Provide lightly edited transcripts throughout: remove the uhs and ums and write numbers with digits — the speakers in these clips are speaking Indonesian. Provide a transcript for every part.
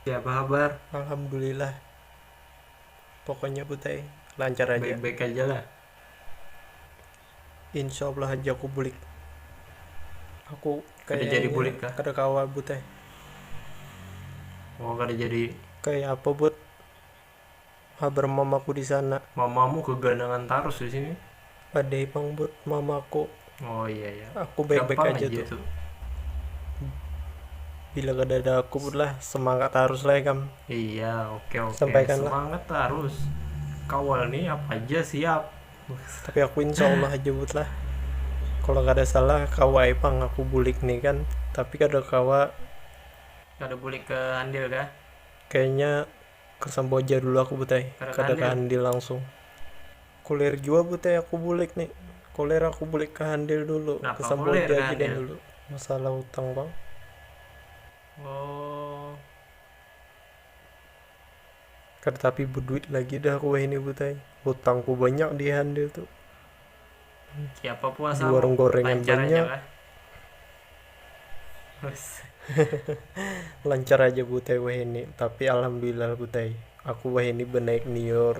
Ya, apa kabar? Alhamdulillah. Pokoknya Butai lancar aja. Baik-baik aja lah. Insya Allah aja aku bulik. Aku Kada jadi kayaknya bulik kah? kada kawal Butai. Oh, kada jadi. Kayak apa Bud? Habar mamaku di sana. Mamamu keganangan tarus di sini. Padahal bang Bud mamaku. Oh iya ya. Aku baik-baik Gampang aja aja tuh. tuh. Bila kada ada aku Bud lah semangat harus lah kam. Iya, oke oke. Sampaikanlah. Semangat harus. Kawal nih apa aja siap. Tapi aku insya Allah aja Bud lah. Kalau kada salah kawai pang aku bulik nih kan. Tapi kada kawa Kada bulik ke Andil kah? kayaknya ke Samboja dulu aku Butai. Kada ke Kada ke Andil. Andil langsung. Kuliah jua Butai aku bulik nih. Kuliah aku bulik ke Handil dulu, ke Kenapa kuliah Samboja ke aja Andil? dulu. Masalah utang bang. Oh, Kada tapi berduit lagi dah aku ini Butai. Utangku banyak di Handil tuh. siapa Di puasamu? warung gorengan Lancar aja banyak. kah? Wes. Lancar aja Butai wah ini. Tapi alhamdulillah Butai. Aku wah ini benaik nior.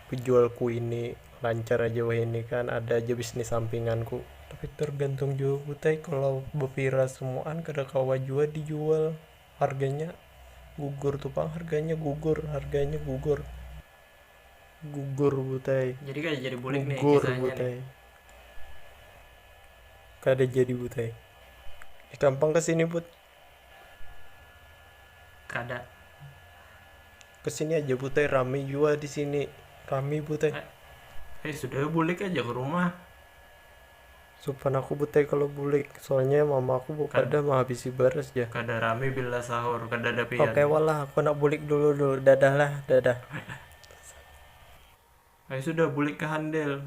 Penjualku ini lancar aja wah ini kan ada aja bisnis sampinganku. Tapi tergantung juga Butai kalau bepira semuaan kada kawa jua dijual. Harganya gugur tuh bang, harganya gugur Butai, Jadi kada jadi bulik nih gugur kisahnya nih. Butai, kada jadi Butai. Gampang kesini But, Kada. kesini aja Butai, rame juga di sini, rame Butai. Sudah bulik aja ke rumah. Supan aku Butai kalau bulik, soalnya mama aku Kad, kada mau habisi baras ya. kada rame bila sahur, kada ada pian. Oke walah aku nak bulik dulu, dadah lah, dadah. Sudah bulik ke Handel.